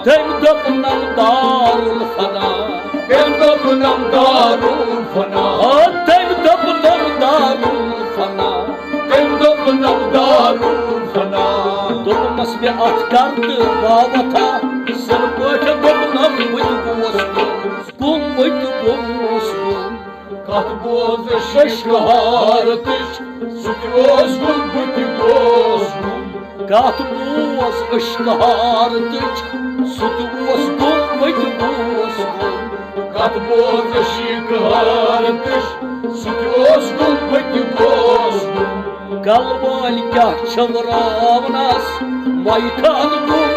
تم دبنم دارالفنا تم دبنم دارالفنا تم دبنم دارالفنا تم دبنم دارالفنا دوپمس مے اتھ کرتہٕ باوتھا سر پٲٹھۍ دوپنم بہٕ تہِ گوس گوٚم بہٕ تہِ گوٚمُس گوٚم کتھ بوز ششکہارتٕچ سُہ تہِ اوس گوٚم بہٕ تہِ گوس گوٚم کتھ بوز اشکہارتٕچ سُہ تہِ اوس گوٚم بہٕ تہِ گوس گوٚم کتھ بوز ششکہارتٕچ سُہ تہِ اوس گوٚم بہٕ تہِ گوس گوٚم کلہٕ وٲلۍ کیٛاہ چھٔوراونس مۄیہِ کھال گوٚم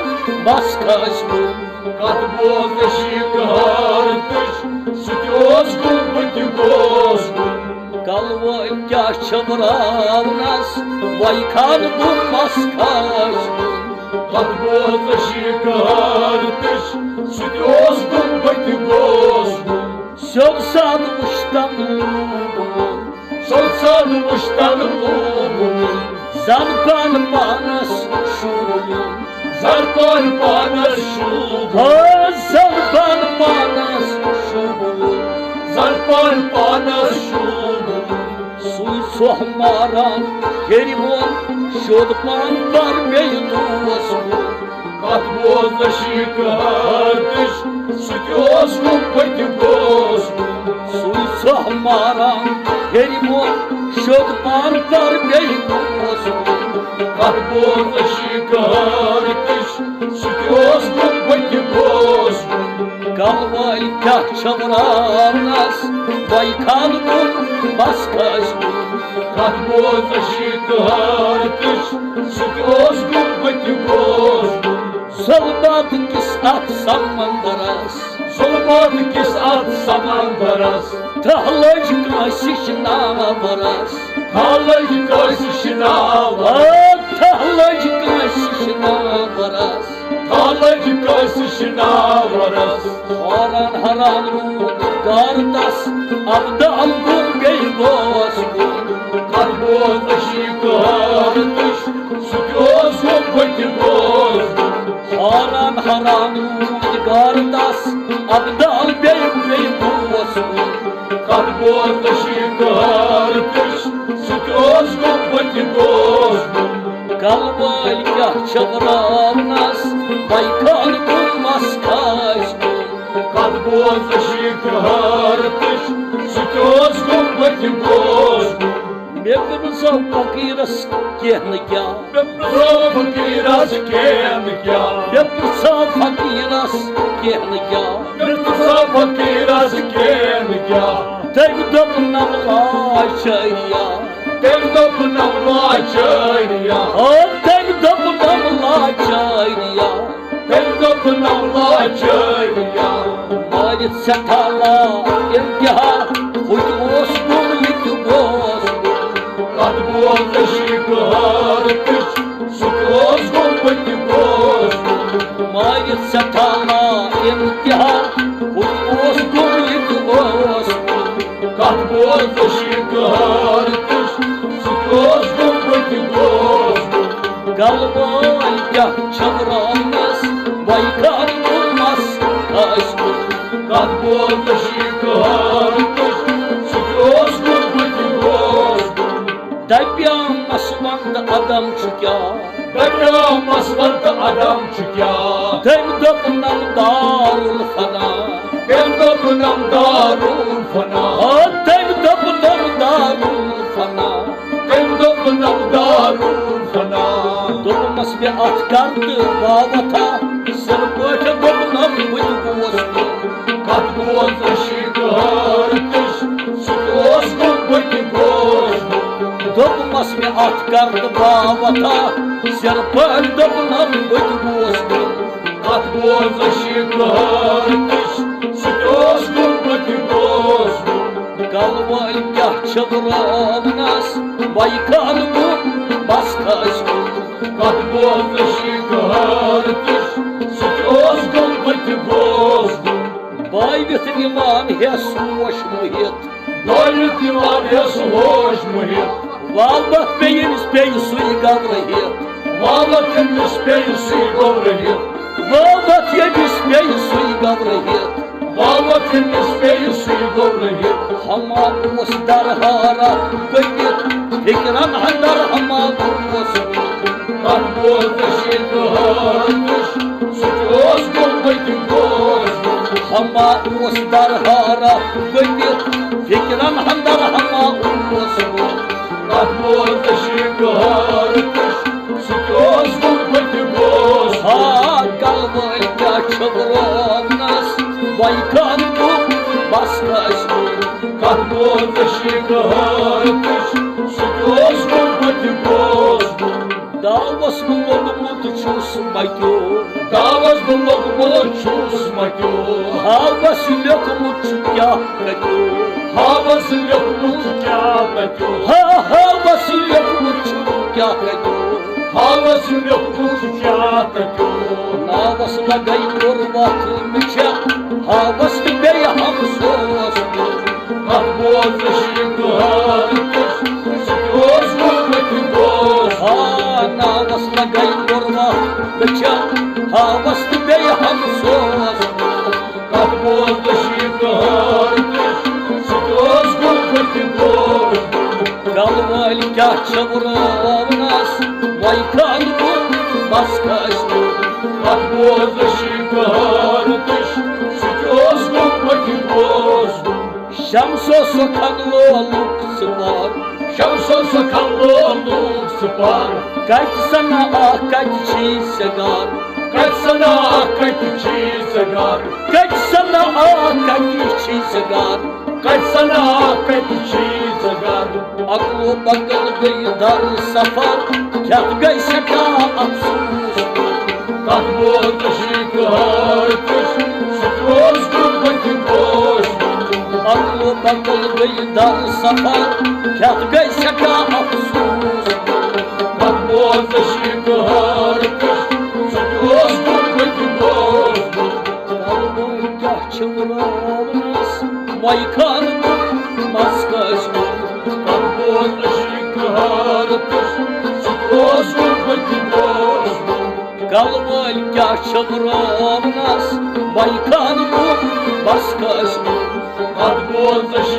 بس کھسہِ گوٚم کتھ بوز ششکہارتٕچ سُہ تہِ اوس گوٚم بہٕ تہِ گوس گوٚم کلہٕ وٲلۍ کیٛاہ چھٔوراونس مۄیہِ کھال گوٚم بس کھسہِ گوٚم کتھ بوز ششکہارتٕچ سُہ تہِ اوس گوٚم بہٕ تہِ گوس گوٚم سیوٚد سادٕ وٕچھتن لوٗبوُن سوٚد سادٕ وٕچھتن لوٗبوُن زن پان پانس شوٗبوُن زر پان پانس شوٗبوُن زن پان پانس شوٗبوُن زر پان پانس شوٗبوُن سُے ژھۄہ ماران ہیٚرِ بۄن شوٚد پان کر بیٚیہِ دوس کُن کتھ بوز ششکہارتٕچ سُہ تہِ اوس گوٚم بہٕ تہِ گوس گوٚم سُے ژھۄہ ماران ہیٚرِ بۄن شوٚد پان کر بیٚیہِ دوس کُن کتھ بوز ششکہارتٕچ سُہ تہِ اوس گوٚم بہٕ تہِ گوس گوٚم کلہٕ وٲلۍ کیٛاہ چھٔوراونس مۄیہِ کھال گوٚم بس کھسہِ گوٚم کتھ بوز ششکہارتٕچ سُہ تہِ اوس گوٚم بہٕ تہِ گوس گوٚم ظلمات کِس اتھ سمندرس ظلمات کِس اتھ سمندرس تھَہ لٔج کٲنٛسہِ شناورس تھل لٔج کٲنٛسہِ شناور تھَہ لٔج کٲنٛسہِ شناورس تھل لٔج کٲنٛسہِ شناورس حٲران حٲران روٗد گاردس ابدال گوٚم بیٚیہِ گوس گوٚم کتھ بوز ششکہارتٕچ سُہ تہِ اوس گوٚم بہٕ تہِ گوس گوٚم حٲران حٲران روٗد گاردس ابدال بیٚیہِ گوس گوٚم کتھ بوز ششکہارتٕچ سُہ تہِ اوس گوٚم بہٕ تہِ گوس گوٚم کلہٕ وٲلۍ کیٛاہ چھٔوراونس مۄیہِ کھال گوٚم مس کھسہِ گوٚم کتھ بوز ششکہارتٕچ سُہ تہِ اوس گوٚم بہٕ تہِ گوس گوٚم مےٚ پرٛژھو فقیٖرس کینٛہہ نہٕ کیٛاہ فقیٖرس کینٛہہ نہٕ کیٛاہ مےٚ پرٛژھو فقیٖرس کینٛہہ نہٕ کیٛاہ فقیٖرس کینٛہہ نہٕ کیٛاہ تٔمۍ دوٚپنم لاچٲریا تٔمۍ دوٚپنم لاچٲریا تٔمۍ دوٚپنم لاچٲریا تٔمۍ دوٚپنم لاچٲریا مٲرِتھ سٮ۪ٹھاہ لا اِمتِحا ہُہ تہِ اوس گوٚم یہِ تہِ گوس کتھ بوز ششکہارتٕچ سُہ تہِ اوس گوٚم بہٕ تہِ گوس مٲرِتھ سٮ۪ٹھاہ لا اِمتِحا ہُہ تہِ اوس گوٚم یہِ تہِ اوس کتھ بوز ششکہارتٕچ سُہ تہِ اوس گوٚم بہٕ تہِ گوس کلہٕ وٲلۍ کیٛاہ چھٔوراونس مۄیہِ کھال گوٚم مس کھسہِ گوٚم کتھ بوز ششکہارتٕچ سُہ تہِ اوس گوٚم بہٕ تہِ گوس دپیٛامس ونٛدٕ عدم چھُ کیٛاہ دپیٛامس ونٛدٕ عدم چھُ کیٛاہ تٔمۍ دوٚپنم دارالفنا تٔمۍ دوٚپنم دارالفنا تٔمۍ دوٚپنم دارالفنا تٔمۍ دوٚپنم دارالفنا دوٚپمس مےٚ اتھ کرتہٕ باوتھا سر پٲٹھۍ دوٚپنم بہٕ تہِ گوس کتھ بوز ششکہارتٕچ سُہ تہِ اوس گوٚم بہٕ تہِ گوس دوٚپمس مےٚ اتھ کرتہٕ باوتھا سر پٲٹھۍ دوٚپنم بہٕ تہِ گوس کتھ بوز ششکہارتٕچ سُہ تہِ اوس گوٚم بہٕ تہِ گوس کلہٕ وٲلۍ کیٛاہ چھٔوراونس مۄیہِ کھال گوٚم بس کھسہِ گوٚم کتھ بوز ششکہارتٕچ سُہ تہِ اوس گوٚم بہٕ تہِ گوس بٲوِتھ نِوان ہٮ۪س ہوش مُہِتھ بٲوِتھ یِوان ہٮ۪س ہوش مُہِتھ والبتھ پیٚیہِ ییٚمِس پیٚیہِ سُے گبرٲہِتھ والبتھ ییٚمِس پیٚیہِ سُے گبرٲہِتھ Воват я не спею суй гаврахет. Воват я не спею суй гаврахет. Хама ус дархара гойдет. Фикран хандар хама ус. Как бодаши гартыш, сутёс гулбайты гош. Хама ус дархара гойдет. Фикран хандар хама ус. Как бодаши гартыш, сутёс гулбайты гош. Kalbay çabronnas Baykan bu baskasını. Как бодаши гартыш, сутёс гулбайты гош. Davas bulogmu çusmaydı. Davas bulogmu çusmaydı. Havas lokmu çukyadı. Havas lokmu çukyadı. Havas lokmu çukyadı. Havas lokmu çukyadı. Havas lagay kurvatı mıça. Havas bey hamsos. Как бодаши гартыш, сутёс гулбайты гош. Havas lagay kurvatı mıça. Havas bey hamsos. Как бодаши гартыш, сутёс гулбайты гош. Kalvalka çavrovnas Baykan bu baskasını. Как бодаши гартыш, сутёс гулбайты гош. Şamso sokanlı oluk sıvar. Şamsa sakallı olduk sıpar. Kaç sana ah kaç segar. Kaç sana kaç segar. Kaç sana ah kaç segar. Kaç sana kaç segar. Aklı bakıl gıydar safar. Kâh gay şaka afsus. Как бодаши гартыш, сутёс гулбайты гош. Aklı bakıl gıydar safar. Kâh gay şaka afsus. Как бодаши гартыш, сутёс гулбайты гош. Kalvalka çavrovnas Baykan bu baskasını. Как бодаши гартыш, сутёс гулбайты гош. Kalvalka çavrovnas Baykan bu baskasını. Как бодаши